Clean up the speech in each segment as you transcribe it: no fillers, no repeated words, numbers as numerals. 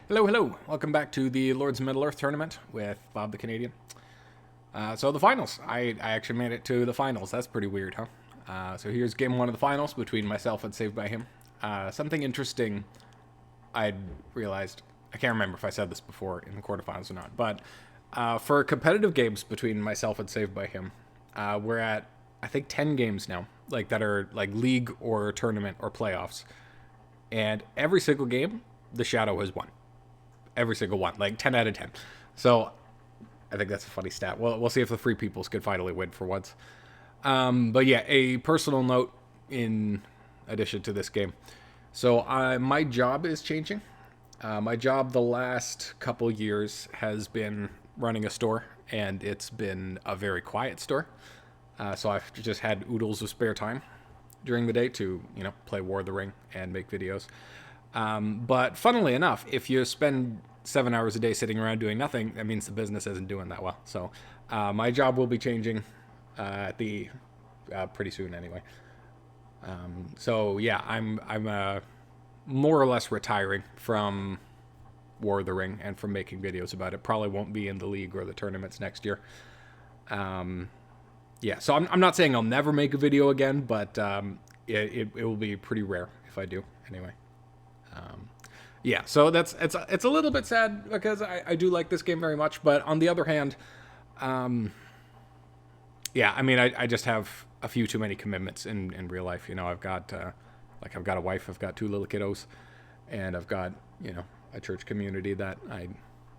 Hello, hello. Welcome back to the Lords of Middle-earth tournament with Bob the Canadian. So the finals. I actually made it to the finals. That's pretty weird, huh? So here's game one of the finals between myself and Saved by Him. Something interesting I'd realized, I can't remember if I said this before in the quarterfinals or not, but for competitive games between myself and Saved by Him, we're at, I think, 10 games now, like that are like league or tournament or playoffs. And every single game, the Shadow has won. Every single one, like 10 out of 10. So I think that's a funny stat. We'll see if the Free Peoples could finally win for once. But yeah, a personal note in addition to this game. So my job is changing. My job the last couple years has been running a store, and it's been a very quiet store. So I've just had oodles of spare time during the day to, play War of the Ring and make videos. But funnily enough, if you spend 7 hours a day sitting around doing nothing, that means the business isn't doing that well. So my job will be changing pretty soon anyway. So yeah, I'm more or less retiring from War of the Ring and from making videos about it. Probably won't be in the league or the tournaments next year. Yeah, so I'm not saying I'll never make a video again, but it will be pretty rare if I do anyway. Yeah, so it's a little bit sad because I do like this game very much, but on the other hand, yeah, I mean, I just have a few too many commitments in real life. I've got I've got a wife, I've got 2 little kiddos, and I've got a church community that I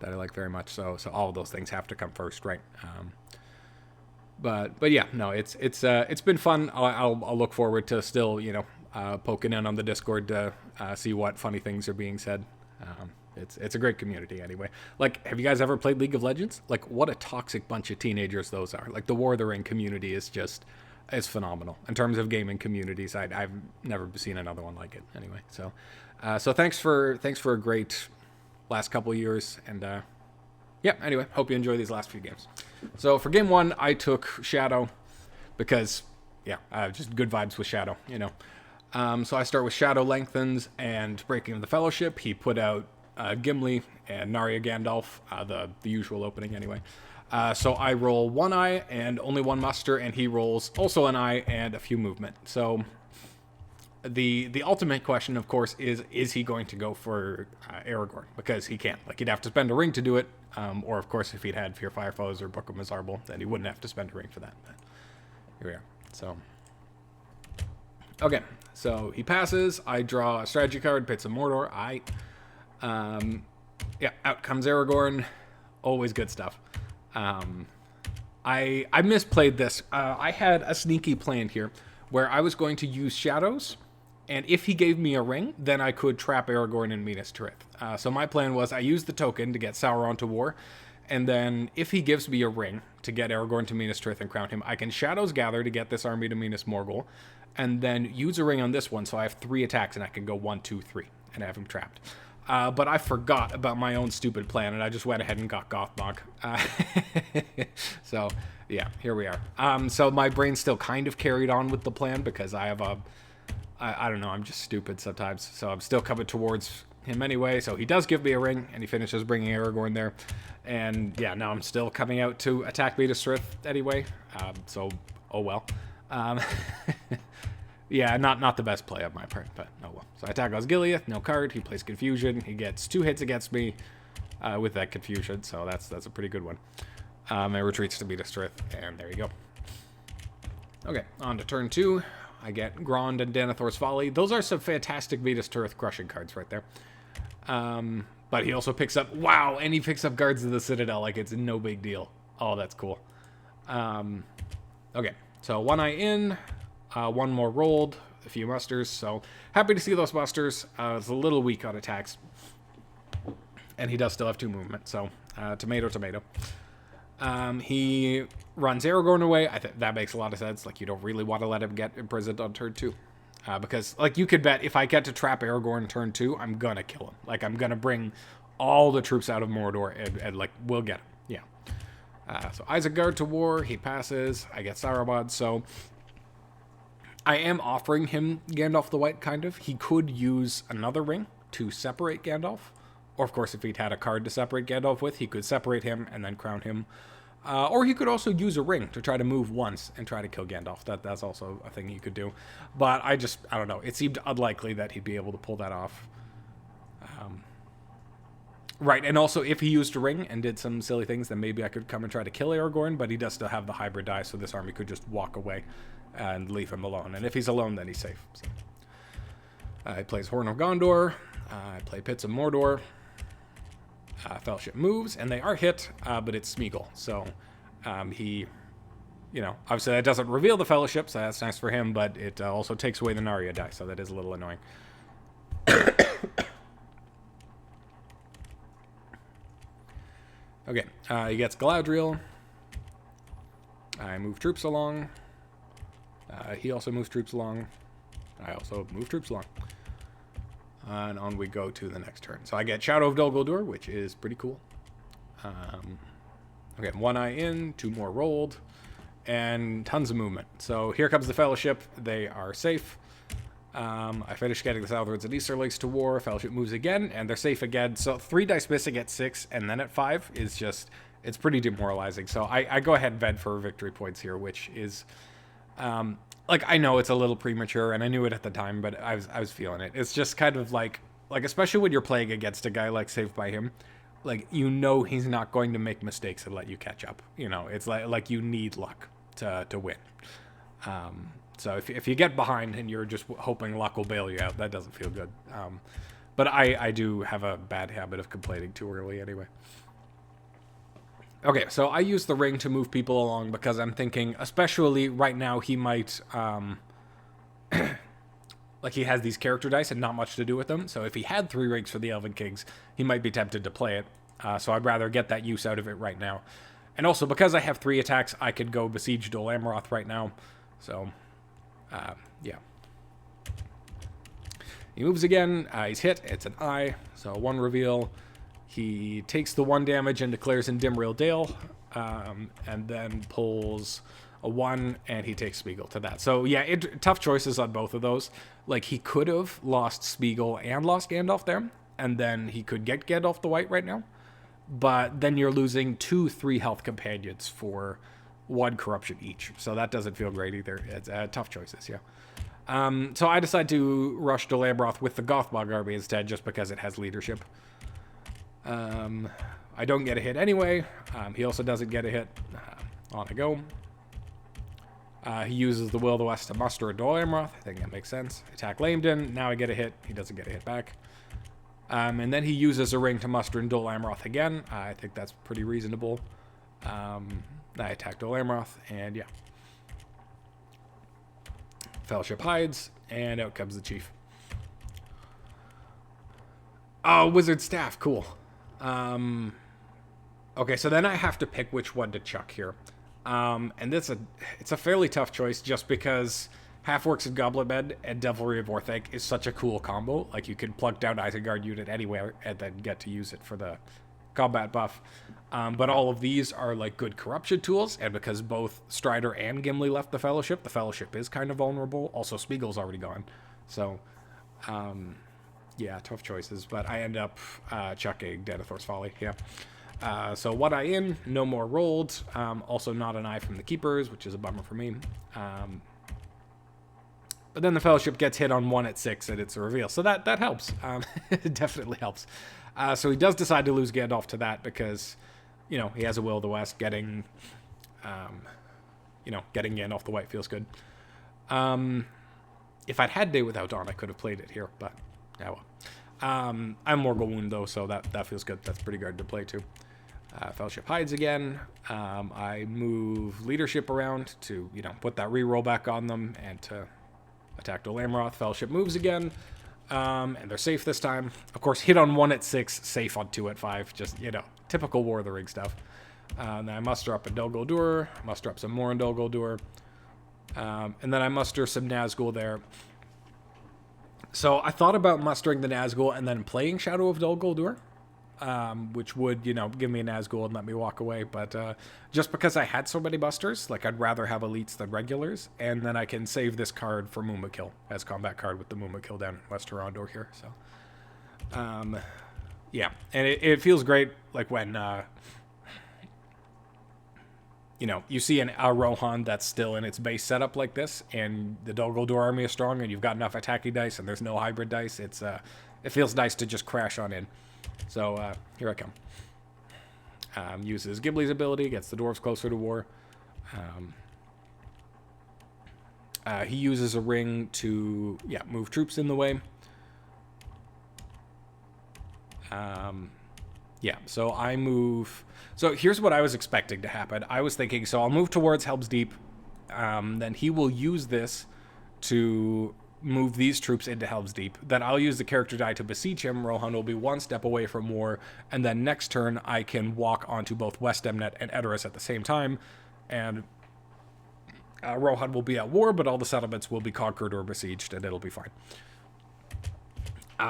like very much. So all of those things have to come first, right? But yeah, no, it's been fun. I'll look forward to still poking in on the Discord to see what funny things are being said. It's a great community anyway. Like, have you guys ever played League of Legends? Like, what a toxic bunch of teenagers those are. Like, the War of the Ring community is phenomenal in terms of gaming communities. I've never seen another one like it anyway. So thanks for a great last couple of years, and yeah, anyway, hope you enjoy these last few games. So for game one, I took Shadow because, yeah, just good vibes with Shadow, So I start with Shadow Lengthens and Breaking of the Fellowship. He put out Gimli and Narya Gandalf, the usual opening anyway. So I roll 1 eye and only 1 muster, and he rolls also an eye and a few movement. So the ultimate question, of course, is he going to go for Aragorn? Because he can't. Like, he'd have to spend a ring to do it. Or, of course, if he'd had Fear Fire Foes or Book of Mizarble, then he wouldn't have to spend a ring for that. But here we are. So, okay. So he passes. I draw a strategy card, Pits of Mordor. Yeah, out comes Aragorn. Always good stuff. I misplayed this. I had a sneaky plan here where I was going to use shadows, and if he gave me a ring, then I could trap Aragorn in Minas Tirith. So my plan was I use the token to get Sauron to war, and then if he gives me a ring to get Aragorn to Minas Tirith and crown him, I can Shadows Gather to get this army to Minas Morgul, and then use a ring on this one, so I have 3 attacks, and I can go 1, 2, 3, and have him trapped. But I forgot about my own stupid plan, and I just went ahead and got Gothmog. So, yeah, here we are. So my brain still kind of carried on with the plan because I have I don't know, I'm just stupid sometimes. So I'm still coming towards him anyway. So he does give me a ring, and he finishes bringing Aragorn there. And yeah, now I'm still coming out to attack Minas Tirith anyway. So, oh well. Yeah, not the best play of my part, but oh well. So I attack Osgiliath, no card. He plays Confusion. He gets 2 hits against me with that Confusion, so that's a pretty good one. It retreats to Minas Tirith, and there you go. Okay, on to turn 2. I get Grond and Denethor's Folly. Those are some fantastic Minas Tirith crushing cards right there. But he also picks up, wow, and he picks up Guards of the Citadel like it's no big deal. Oh, that's cool. Okay, so 1 eye in, 1 more rolled, a few musters, so happy to see those musters. It's a little weak on attacks. And he does still have 2 movement, so tomato. He runs Aragorn away. I think that makes a lot of sense. Like, you don't really want to let him get imprisoned on turn 2. Because, like, you could bet if I get to trap Aragorn turn 2, I'm gonna kill him. Like, I'm gonna bring all the troops out of Mordor and like, we'll get him. Yeah. So Isengard to war. He passes. I get Saruman, so I am offering him Gandalf the White, kind of. He could use another ring to separate Gandalf, Or, of course, if he'd had a card to separate Gandalf with, he could separate him and then crown him. Or he could also use a ring to try to move once and try to kill Gandalf. That's also a thing he could do. But I don't know. It seemed unlikely that he'd be able to pull that off. Right, and also if he used a ring and did some silly things, then maybe I could come and try to kill Aragorn, but he does still have the hybrid die, so this army could just walk away and leave him alone. And if he's alone, then he's safe. So. He plays Horn of Gondor. I play Pits of Mordor. Fellowship moves, and they are hit, but it's Smeagol. So he, obviously that doesn't reveal the Fellowship, so that's nice for him, but it also takes away the Narya die, so that is a little annoying. Okay, he gets Galadriel. I move troops along. He also moves troops along. I also move troops along. And on we go to the next turn. So I get Shadow of Dol Guldur, which is pretty cool. Okay, 1 eye in, 2 more rolled, and tons of movement. So here comes the Fellowship. They are safe. I finished getting the Southwards and Easterlings to war. Fellowship moves again, and they're safe again. So 3 dice missing at 6, and then at 5 is just, it's pretty demoralizing. So I go ahead and bed for victory points here, which is, I know it's a little premature, and I knew it at the time, but I was feeling it. It's just kind of like especially when you're playing against a guy like Saved by Him, he's not going to make mistakes and let you catch up. It's like you need luck to win. So if you get behind and you're just hoping luck will bail you out, that doesn't feel good. But I do have a bad habit of complaining too early anyway. Okay, so I use the ring to move people along because I'm thinking, especially right now, he might, he has these character dice and not much to do with them. So if he had 3 rings for the Elven Kings, he might be tempted to play it. So I'd rather get that use out of it right now. And also, because I have 3 attacks, I could go besiege Dol Amroth right now. So... yeah. He moves again. He's hit. It's an eye. So 1 reveal. He takes the 1 damage and declares in Dimrill Dale. And then pulls a 1, and he takes Smeagol to that. So yeah, tough choices on both of those. He could have lost Smeagol and lost Gandalf there, and then he could get Gandalf the White right now. But then you're losing 2 3 health companions for 1 corruption each. So that doesn't feel great either. It's tough choices, yeah. So I decide to rush Dol Amroth with the Gothmog army instead, just because it has leadership. I don't get a hit anyway. He also doesn't get a hit. On I go. He uses the Will of the West to muster a Dol Amroth. I think that makes sense. Attack Laemden. Now I get a hit. He doesn't get a hit back. And then he uses a ring to muster in Dol Amroth again. I think that's pretty reasonable. I attack Dol Amroth, and yeah. Fellowship hides, and out comes the chief. Oh, Wizard Staff, cool. Okay, so then I have to pick which one to chuck here. And it's a fairly tough choice just because Half-Orcs and Goblet Men and Devilry of Orthanc is such a cool combo. You can plug down Isengard unit anywhere and then get to use it for the combat buff. But all of these are good corruption tools, and because both Strider and Gimli left the Fellowship is kind of vulnerable. Also, Smeagol's already gone. So, yeah, tough choices. But I end up chucking Denethor's Folly, yeah. So 1 eye in, no more rolled. Also not an eye from the Keepers, which is a bummer for me. But then the Fellowship gets hit on 1 at 6, and it's a reveal. So that helps. It definitely helps. So he does decide to lose Gandalf to that because, he has a Will of the West. Getting Gandalf the White feels good. If I'd had Day Without Dawn, I could have played it here, but yeah, well. I'm Morgul Wound, though, so that feels good. That's pretty good to play, too. Fellowship hides again. I move leadership around to, put that reroll back on them and to attack Dol Amroth. Fellowship moves again. And they're safe this time. Of course, hit on 1 at 6, safe on 2 at 5. Just, typical War of the Ring stuff. Then I muster up a Dol Guldur, muster up some more in Dol Guldur. And then I muster some Nazgul there. So I thought about mustering the Nazgul and then playing Shadow of Dol Guldur, which would, give me a Nazgul and let me walk away. But just because I had so many busters, I'd rather have elites than regulars, and then I can save this card for Mumakil as combat card with the Mumakil down in West Horondor here. So, Yeah, and it feels great, like when you see a Rohan that's still in its base setup like this, and the Dol Guldur army is strong, and you've got enough attacking dice, and there's no hybrid dice. It feels nice to just crash on in. So here I come. Uses Ghibli's ability, gets the dwarves closer to war. He uses a ring to move troops in the way. So I move. So here's what I was expecting to happen. I was thinking, so I'll move towards Helm's Deep. Then he will use this to move these troops into Helm's Deep. Then I'll use the character die to besiege him. Rohan will be one step away from war. And then next turn, I can walk onto both West Emnet and Edoras at the same time. And Rohan will be at war, but all the settlements will be conquered or besieged, and it'll be fine.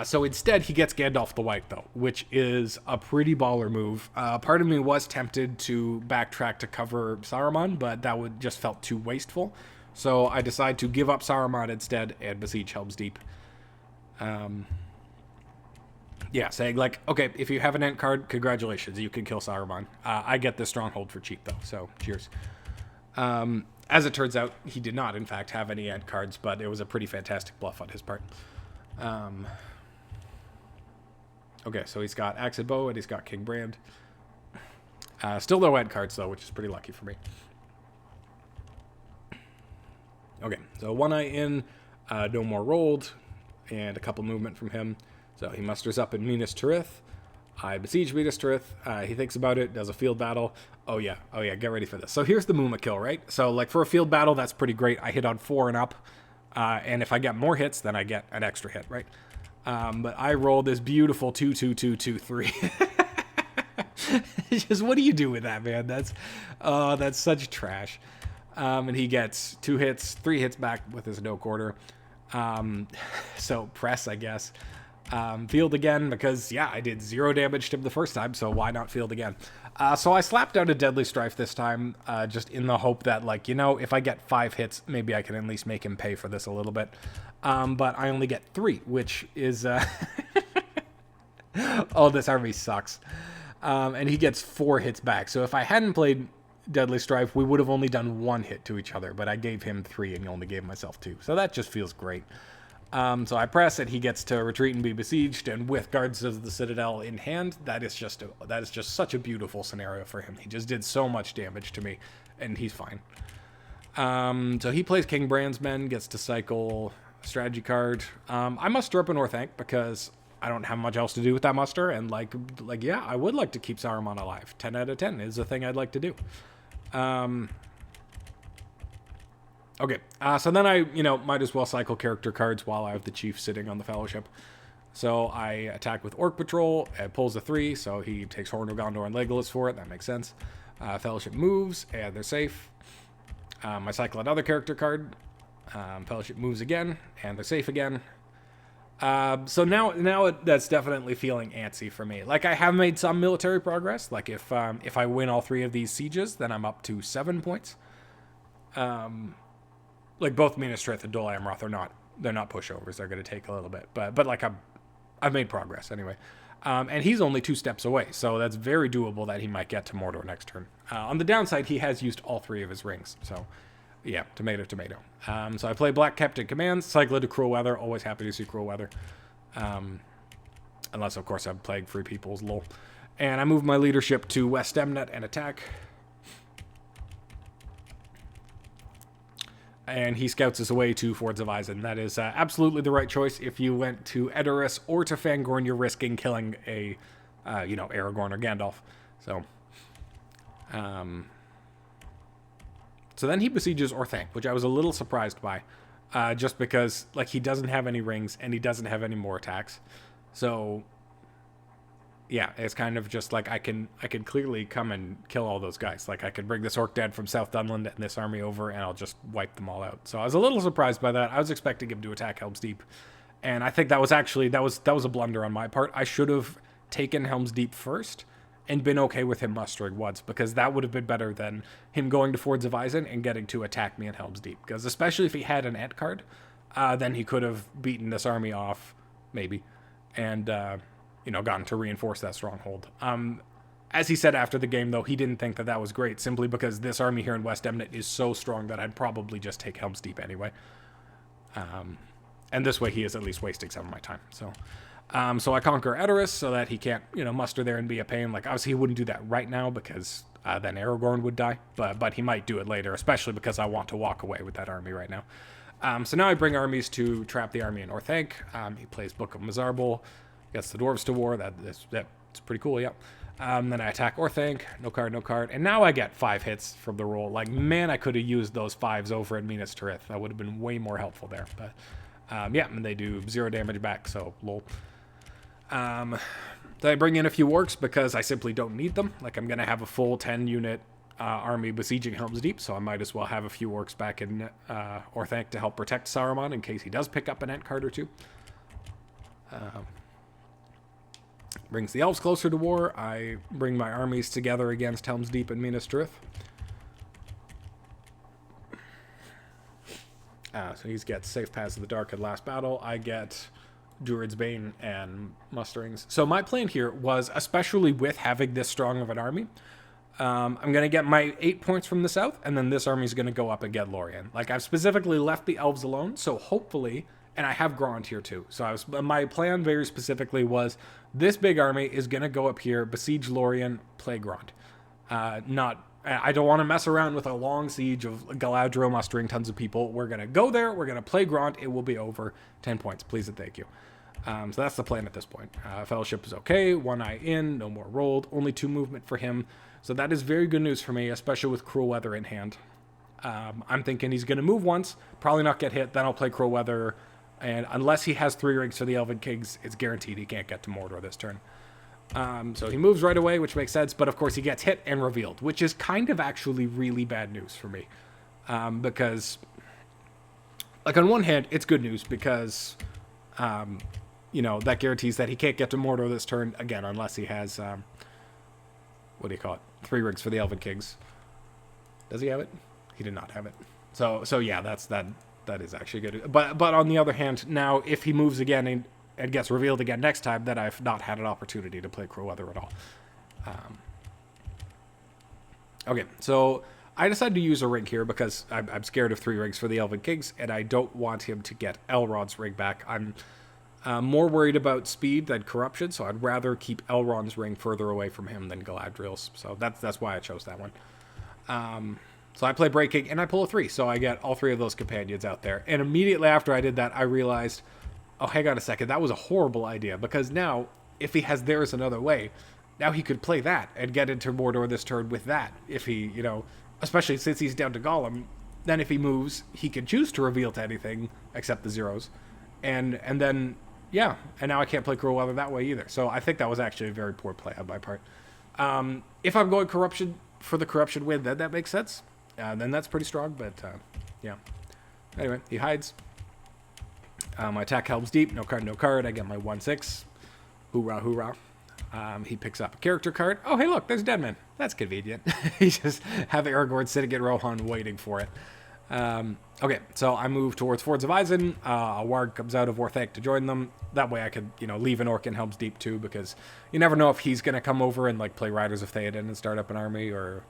So instead, he gets Gandalf the White, though, which is a pretty baller move. Part of me was tempted to backtrack to cover Saruman, but that would just felt too wasteful. So I decided to give up Saruman instead and besiege Helm's Deep. Saying, like, okay, if you have an Ent card, congratulations, you can kill Saruman. I get this stronghold for cheap, though, so cheers. As it turns out, he did not, in fact, have any Ent cards, but it was a pretty fantastic bluff on his part. Okay, so he's got Axe and Bow, and he's got King Brand. Still no Ent cards, though, which is pretty lucky for me. Okay, so one eye in, no more rolled, and a couple movement from him. So he musters up in Minas Tirith. I besiege Minas Tirith. He thinks about it, does a field battle. Oh yeah, get ready for this. So here's the Muma kill, right? So like for a field battle, that's pretty great. I hit on 4 and up, and if I get more hits, then I get an extra hit, right? But I roll this beautiful 2-2-2-2-3. Just what do you do with that, man? That's such trash. And he gets 2 hits, 3 hits back with his no quarter. So press, I guess. Field again because, I did 0 damage to him the first time, so why not field again? So I slapped out a Deadly Strife this time, just in the hope that, if I get 5 hits, maybe I can at least make him pay for this a little bit. But I only get 3, which is... oh, this army sucks. And he gets 4 hits back. So if I hadn't played Deadly Strife, we would have only done 1 hit to each other, but I gave him 3 and only gave myself 2. So that just feels great. So I press and he gets to retreat and be besieged, and with Guards of the Citadel in hand, that is just such a beautiful scenario for him. He just did so much damage to me, and he's fine. So he plays King Brand's Men, gets to cycle a strategy card. I muster up an Orthanc because I don't have much else to do with that muster, and I would like to keep Saruman alive. 10 out of 10 is a thing I'd like to do. Okay, so then I, might as well cycle character cards while I have the chief sitting on the Fellowship. So I attack with Orc Patrol, it pulls a 3, so he takes Horn of Gondor and Legolas for it, that makes sense. Fellowship moves, and they're safe. I cycle another character card, Fellowship moves again, and they're safe again. So now that's definitely feeling antsy for me. I have made some military progress, if I win all 3 of these sieges, then I'm up to 7 points. Both Minas Tirith and Dol Amroth they're not pushovers. They're going to take a little bit, but I've made progress anyway. And he's only 2 steps away, so that's very doable that he might get to Mordor next turn. On the downside, he has used all 3 of his rings, so yeah, tomato. So I play Black Captain Commands, cycle into Cruel Weather. Always happy to see Cruel Weather, unless of course I'm playing Free People's lol. And I move my leadership to West Emnet and attack. And he scouts us away to Fords of Isen. That is absolutely the right choice. If you went to Edoras or to Fangorn, you're risking killing a, Aragorn or Gandalf. So, so then he besieges Orthanc, which I was a little surprised by, just because he doesn't have any rings and he doesn't have any more attacks. So, yeah, it's kind of just I can clearly come and kill all those guys. I could bring this Orc Dad from South Dunland and this army over, and I'll just wipe them all out. So I was a little surprised by that. I was expecting him to attack Helm's Deep, and I think that was a blunder on my part. I should have taken Helm's Deep first and been okay with him mustering once, because that would have been better than him going to Fords of Isen and getting to attack me at Helm's Deep. Because especially if he had an Ent card, then he could have beaten this army off, maybe, and gotten to reinforce that stronghold. As he said after the game, though, he didn't think that was great, simply because this army here in West Emnet is so strong that I'd probably just take Helm's Deep anyway. And this way he is at least wasting some of my time. So I conquer Edoras so that he can't, muster there and be a pain. Like, obviously he wouldn't do that right now because then Aragorn would die. But he might do it later, especially because I want to walk away with that army right now. So now I bring armies to trap the army in Orthanc. He plays Book of Mizarble, gets the dwarves to war. That's pretty cool, yeah. Then I attack Orthanc, no card. And now I get 5 hits from the roll. Like, man, I could have used those 5s over at Minas Tirith. That would have been way more helpful there. But, yeah, and they do 0 damage back, so lol. Then I bring in a few orcs because I simply don't need them. Like, I'm going to have a full 10-unit army besieging Helm's Deep, so I might as well have a few orcs back in Orthanc to help protect Saruman in case he does pick up an Ent card or two. Brings the elves closer to war. I bring my armies together against Helm's Deep and Minas Tirith. So he gets Safe Paths of the Dark at last battle. I get Durin's Bane and Musterings. So my plan here was, especially with having this strong of an army, I'm going to get my 8 points from the south, and then this army is going to go up and get Lorien. Like, I've specifically left the elves alone, so hopefully, and I have Grond here too. So my plan very specifically was, this big army is going to go up here, besiege Lorien, play Grond. I don't want to mess around with a long siege of Galadriel mustering tons of people. We're going to go there, we're going to play Grond, it will be over. 10 points, please and thank you. So that's the plan at this point. Fellowship is okay, 1 eye in, no more rolled, only 2 movement for him. So that is very good news for me, especially with Cruel Weather in hand. I'm thinking he's going to move once, probably not get hit, then I'll play Cruel Weather, and unless he has 3 rings for the Elven Kings, it's guaranteed he can't get to Mordor this turn. So he moves right away, which makes sense, but of course he gets hit and revealed, which is kind of actually really bad news for me. Because, like, on one hand, it's good news because, that guarantees that he can't get to Mordor this turn, again, unless he has, 3 rings for the Elven Kings. Does he have it? He did not have it. So yeah, that is actually good. But on the other hand, now if he moves again and gets revealed again next time, then I've not had an opportunity to play Cruel Weather at all. Okay, so I decided to use a ring here because I'm scared of 3 rings for the Elven Kings, and I don't want him to get Elrond's ring back. I'm more worried about speed than corruption, so I'd rather keep Elrond's ring further away from him than Galadriel's. So that's why I chose that one. So I play Breaking, and I pull a 3, so I get all 3 of those companions out there. And immediately after I did that, I realized, oh, hang on a second, that was a horrible idea, because now, if he has There's Another Way, now he could play that and get into Mordor this turn with that. If he, especially since he's down to Gollum, then if he moves, he can choose to reveal to anything except the zeros. And then, yeah, and now I can't play Cruel Weather that way either. So I think that was actually a very poor play on my part. If I'm going Corruption for the Corruption win, then that makes sense. Then that's pretty strong, but yeah. Anyway, he hides. I attack Helm's Deep, no card. I get my 1/6. Hoorah, hoorah. He picks up a character card. Oh, hey, look, there's Deadman. That's convenient. He just have Aragorn sitting at Rohan waiting for it. Okay, so I move towards Fords of Isen. A Warg comes out of Orthanc to join them. That way I could, leave an orc in Helm's Deep too, because you never know if he's going to come over and, play Riders of Theoden and start up an army, or,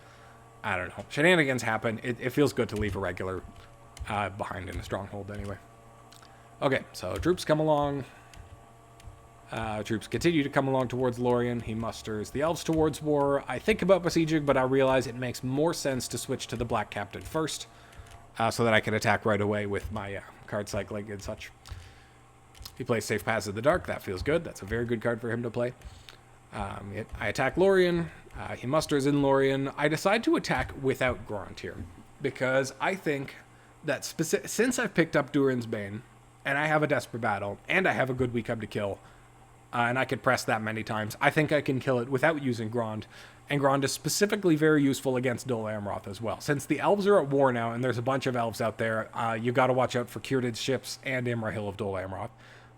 I don't know. Shenanigans happen. It feels good to leave a regular behind in a stronghold anyway. Okay, so troops come along. Troops continue to come along towards Lorien. He musters the elves towards war. I think about besieging, but I realize it makes more sense to switch to the Black Captain first, so that I can attack right away with my card cycling and such. He plays Safe Paths of the Dark. That feels good. That's a very good card for him to play. I attack Lorien. He musters in Lorien. I decide to attack without Grond here, because I think that since I've picked up Durin's Bane, and I have a Desperate Battle, and I have a good Weak Up to Kill, and I could press that many times, I think I can kill it without using Grond. And Grond is specifically very useful against Dol Amroth as well. Since the elves are at war now, and there's a bunch of elves out there, you got to watch out for Círdan's ships and Imrahil of Dol Amroth.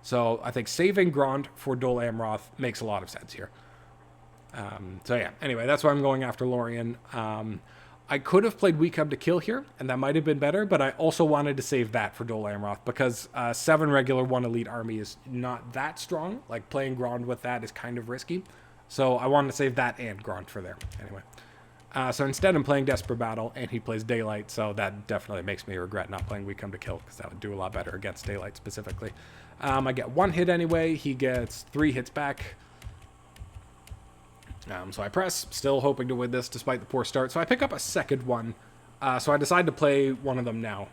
So I think saving Grond for Dol Amroth makes a lot of sense here. So yeah, anyway, that's why I'm going after Lorien. I could have played We Come to Kill here, and that might have been better, but I also wanted to save that for Dol Amroth, because 7 regular 1 elite army is not that strong. Like, playing Grond with that is kind of risky. So I wanted to save that and Grond for there. Anyway. So instead I'm playing Desperate Battle, and he plays Daylight, so that definitely makes me regret not playing We Come to Kill, because that would do a lot better against Daylight specifically. I get 1 hit anyway, he gets 3 hits back. So I press, still hoping to win this despite the poor start. So I pick up a second one. So I decide to play one of them now.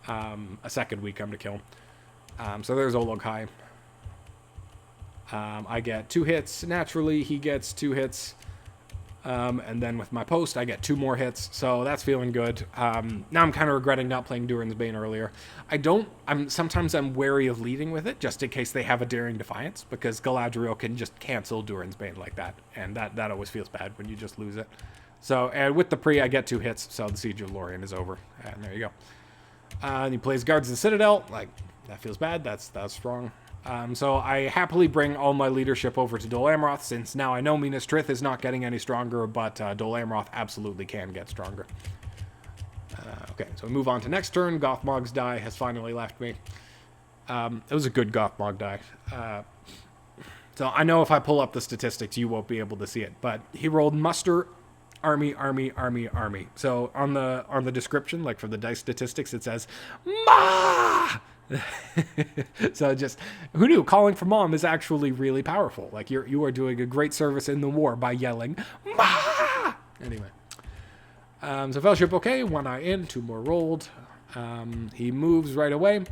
A second We Come to Kill. So there's Olog High. I get 2 hits naturally. He gets 2 hits. And then with my post, I get 2 more hits, so that's feeling good. Now I'm kind of regretting not playing Durin's Bane earlier. Sometimes I'm wary of leading with it, just in case they have a Daring Defiance, because Galadriel can just cancel Durin's Bane like that, and that always feels bad when you just lose it. So, and with the pre, I get 2 hits, so the Siege of Lorien is over, and there you go. And he plays Guards of the Citadel, like, that feels bad, that's strong. So I happily bring all my leadership over to Dol Amroth, since now I know Minas Tirith is not getting any stronger, but Dol Amroth absolutely can get stronger. Okay, so we move on to next turn. Gothmog's die has finally left me. It was a good Gothmog die. So I know if I pull up the statistics, you won't be able to see it, but he rolled Muster, Army, Army, Army, Army. So on the description, like for the dice statistics, it says, Ma! So just, who knew calling for mom is actually really powerful. Like, you are doing a great service in the war by yelling Ma! Anyway, so Fellowship okay, 1 eye in, 2 more rolled. He moves right away.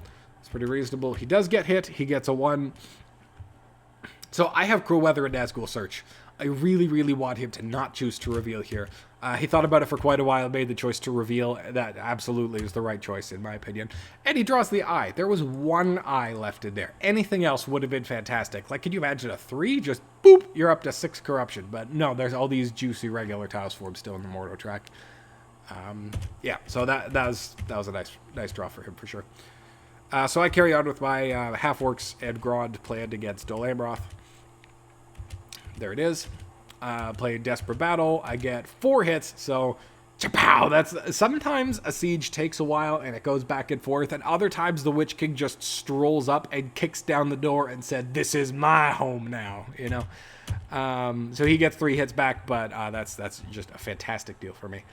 It's pretty reasonable. He does get hit. He gets a 1. So I have Cruel Weather and Nazgul Search. I really, really want him to not choose to reveal here. He thought about it for quite a while, made the choice to reveal. That absolutely is the right choice, in my opinion. And he draws the eye. There was 1 eye left in there. Anything else would have been fantastic. Like, could you imagine a 3? Just, boop, you're up to 6 corruption. But no, there's all these juicy regular tiles for him still in the Mordor track. Yeah, so that was a nice draw for him, for sure. So I carry on with my half-orcs and Grond planned against Dol Amroth. There it is. Play Desperate Battle. I get 4 hits, so chapow! That's sometimes a siege takes a while and it goes back and forth, and other times the Witch King just strolls up and kicks down the door and said, "This is my home now," you know. So he gets 3 hits back, but that's just a fantastic deal for me.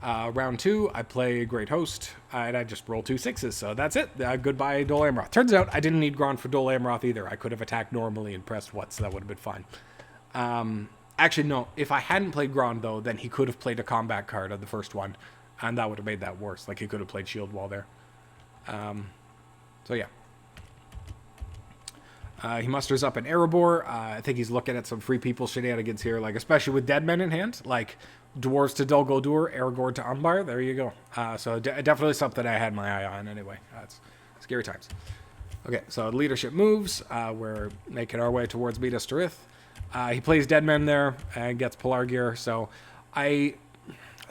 Round 2, I play Great Host, and I just roll 2 6s, so that's it. Goodbye, Dol Amroth. Turns out I didn't need Grond for Dol Amroth either. I could have attacked normally and pressed what, so that would have been fine. Actually, no. If I hadn't played Grond, though, then he could have played a combat card on the first one, and that would have made that worse. Like, he could have played Shield Wall there. So, yeah. He musters up an Erebor. I think he's looking at some Free People shenanigans here, like, especially with dead men in hand. Like, Dwarves to Dol Guldur, Aragorn to Umbar. There you go. So, definitely something I had my eye on anyway. It's scary times. Okay, so leadership moves. We're making our way towards Minas Tirith. He plays Dead Men there and gets Pelargir, so I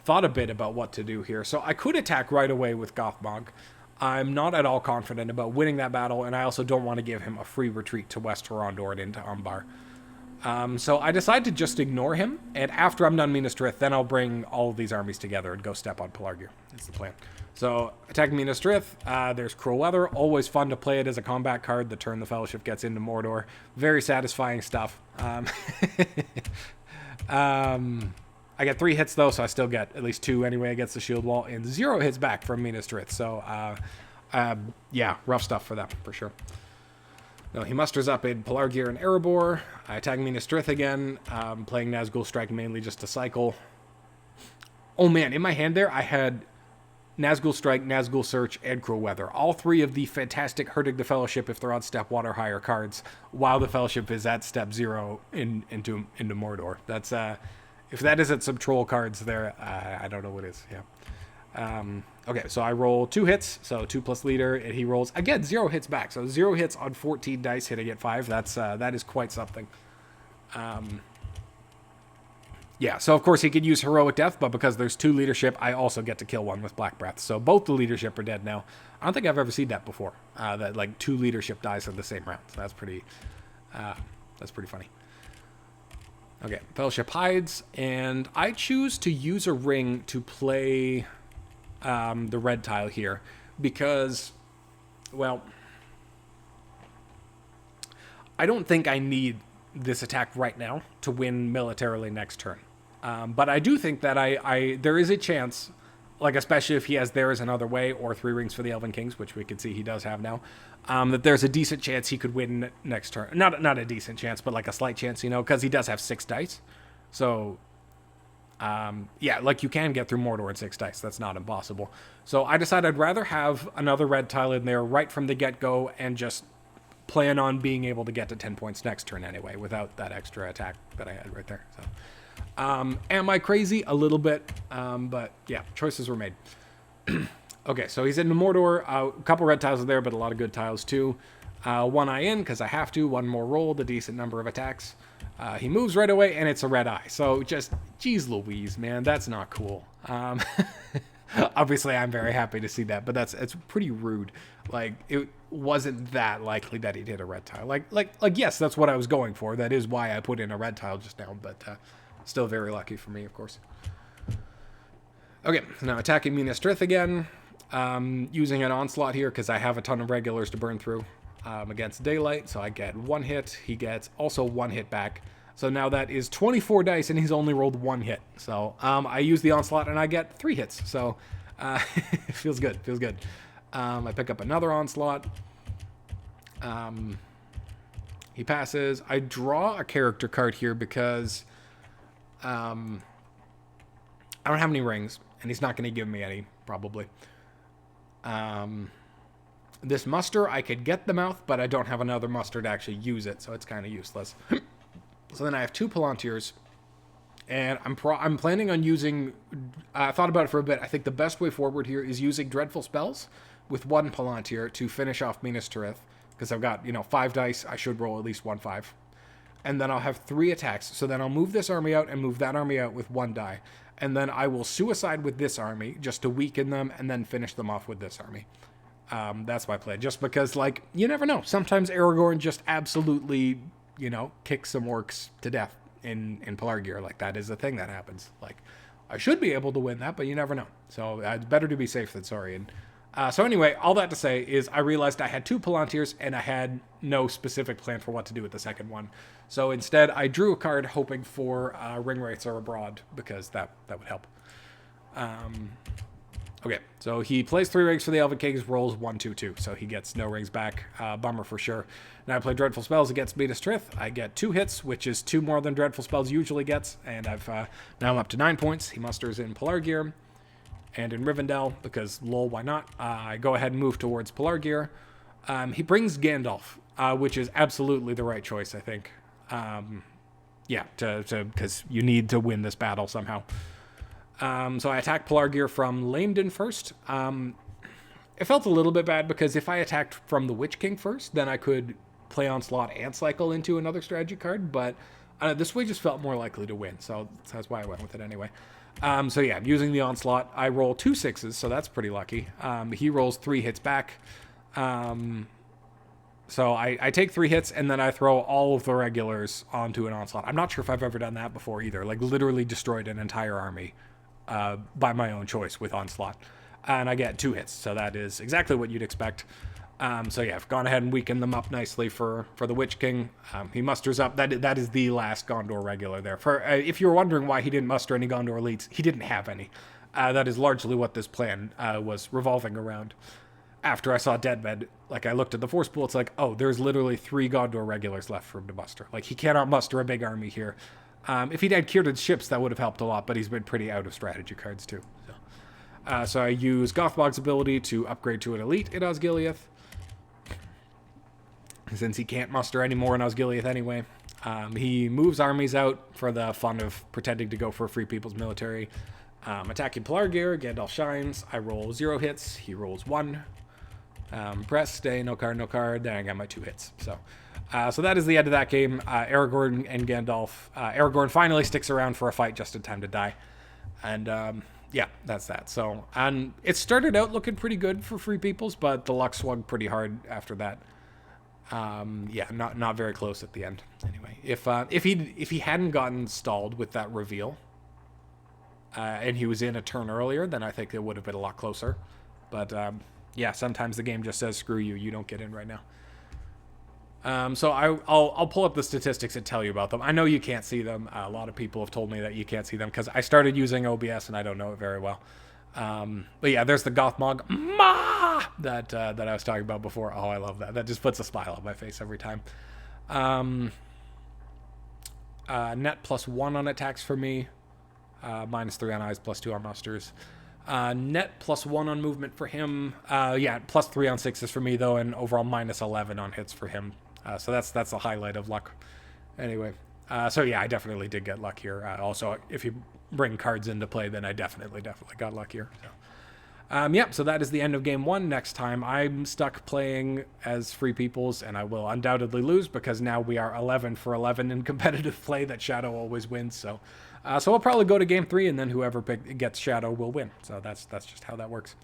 thought a bit about what to do here. So I could attack right away with Gothmog. I'm not at all confident about winning that battle, and I also don't want to give him a free retreat to West Horondor and into Umbar. So I decide to just ignore him, and after I'm done Minas Tirith, then I'll bring all of these armies together and go step on Pelargir. That's the plan. So, attacking Minas Tirith, there's Cruel Weather. Always fun to play it as a combat card the turn the Fellowship gets into Mordor. Very satisfying stuff. I get 3 hits, though, so I still get at least 2 anyway against the Shield Wall, and 0 hits back from Minas Tirith. So, yeah, rough stuff for them, for sure. No, he musters up in Pelargir and Erebor. I attack Minas Tirith again, playing Nazgul Strike mainly just to cycle. Oh, man, in my hand there, I had Nazgul Strike, Nazgul Search, and Cruel Weather. All 3 of the fantastic hurting the Fellowship if they're on step 1 or higher cards, while the Fellowship is at step 0 into Mordor. That's if that isn't some troll cards there, I don't know what is. Yeah. Okay, so I roll 2 hits, so 2 plus leader, and he rolls again 0 hits back. So 0 hits on 14 dice, hitting at 5. That is quite something. Yeah, so of course he could use Heroic Death, but because there's 2 leadership, I also get to kill 1 with Black Breath. So both the leadership are dead now. I don't think I've ever seen that before. That like 2 leadership dies in the same round. So that's pretty funny. Okay, Fellowship hides, and I choose to use a ring to play the red tile here because, well, I don't think I need this attack right now to win militarily next turn. But I do think that there is a chance, like especially if he has There Is Another Way or 3 Rings for the Elven Kings, which we can see he does have now, that there's a decent chance he could win next turn. Not a decent chance, but like a slight chance, because he does have 6 dice. So, yeah, like you can get through Mordor in 6 dice. That's not impossible. So I decided I'd rather have another red tile in there right from the get-go and just plan on being able to get to 10 points next turn anyway without that extra attack that I had right there. So, am I crazy? A little bit, but yeah, choices were made. Okay, so he's into Mordor. A couple red tiles are there, but a lot of good tiles too. 1 eye in because I have to. 1 more roll, a decent number of attacks. He moves right away, and it's a red eye. So just, geez Louise, man, that's not cool. Obviously, I'm very happy to see that, but it's pretty rude. Like, it wasn't that likely that he'd hit a red tile. Like, yes, that's what I was going for. That is why I put in a red tile just now, but still very lucky for me, of course. Okay, so now attacking Minas Tirith again. Using an onslaught here because I have a ton of regulars to burn through against Daylight. So I get 1 hit. He gets also 1 hit back. So now that is 24 dice, and he's only rolled 1 hit. So I use the onslaught, and I get 3 hits. So it feels good. Feels good. I pick up another onslaught. He passes. I draw a character card here because I don't have any rings, and he's not going to give me any, probably. This muster, I could get the mouth, but I don't have another muster to actually use it, so it's kind of useless. So then I have 2 Palantirs, and I'm planning on using, I thought about it for a bit. I think the best way forward here is using Dreadful Spells with 1 Palantir to finish off Minas Tirith, because I've got, 5 dice. I should roll at least 1 5. And then I'll have 3 attacks, so then I'll move this army out and move that army out with 1 die. And then I will suicide with this army just to weaken them and then finish them off with this army. That's my play. Just because, you never know. Sometimes Aragorn just absolutely, kicks some orcs to death in Pelargir. Like, that is a thing that happens. Like, I should be able to win that, but you never know. So it's better to be safe than sorry. And so anyway, all that to say is I realized I had 2 Palantirs and I had no specific plan for what to do with the second one. So instead, I drew a card hoping for Ring Wraiths or Abroad because that would help. Okay, so he plays 3 rings for the Elven Kings, rolls 1, 2, 2. So he gets no rings back. Bummer for sure. Now I play Dreadful Spells against Minas Tirith. I get 2 hits, which is 2 more than Dreadful Spells usually gets. And now I'm up to 9 points. He musters in Pelargir and in Rivendell, because lol, why not? I go ahead and move towards Pelargir. He brings Gandalf, which is absolutely the right choice, I think. Yeah, because you need to win this battle somehow. So I attack Pelargir from Laemden first. It felt a little bit bad because if I attacked from the Witch King first, then I could play Onslaught and cycle into another strategy card, but this way just felt more likely to win, so that's why I went with it anyway. So yeah, using the Onslaught, I roll 2 6s, so that's pretty lucky. He rolls 3 hits back. So I take 3 hits, and then I throw all of the regulars onto an Onslaught. I'm not sure if I've ever done that before either, like literally destroyed an entire army by my own choice with Onslaught. And I get 2 hits, so that is exactly what you'd expect. So yeah, I've gone ahead and weakened them up nicely for the Witch King. He musters up. That is the last Gondor regular there. For if you're wondering why he didn't muster any Gondor elites, he didn't have any. That is largely what this plan was revolving around. After I saw Deadbed, I looked at the force pool, it's like, oh, there's literally 3 Gondor regulars left for him to muster. He cannot muster a big army here. If he'd had Círdan's ships, that would have helped a lot, but he's been pretty out of strategy cards too. So I use Gothbog's ability to upgrade to an elite in Osgiliath, since he can't muster anymore in Osgiliath anyway. He moves armies out for the fun of pretending to go for Free People's Military. Attacking Pelargir, Gandalf shines. I roll 0 hits. He rolls 1. Press, stay, no card. Then I got my 2 hits. So that is the end of that game. Aragorn and Gandalf. Aragorn finally sticks around for a fight just in time to die. And yeah, that's that. So, and it started out looking pretty good for Free Peoples, but the luck swung pretty hard after that. Yeah, not very close at the end. Anyway, if he hadn't gotten stalled with that reveal, and he was in a turn earlier, then I think it would have been a lot closer. But yeah, sometimes the game just says, screw you, you don't get in right now. So I'll pull up the statistics and tell you about them. I know you can't see them. A lot of people have told me that you can't see them because I started using OBS and I don't know it very well. But yeah, there's the Gothmog that I was talking about before. Oh, I love that. That just puts a smile on my face every time. Net +1 on attacks for me. -3 on eyes, +2 on musters. Net +1 on movement for him. Yeah, +3 on sixes for me though, and overall -11 on hits for him. So that's the highlight of luck. Anyway, so yeah, I definitely did get luck here. Also, if you bring cards into play, then I definitely got luck here. So. Yep, so that is the end of game 1. Next time I'm stuck playing as Free Peoples, and I will undoubtedly lose because now we are 11 for 11 in competitive play that Shadow always wins. So so we'll probably go to game 3, and then whoever gets Shadow will win. So that's just how that works.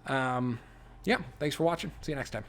Yeah, thanks for watching. See you next time.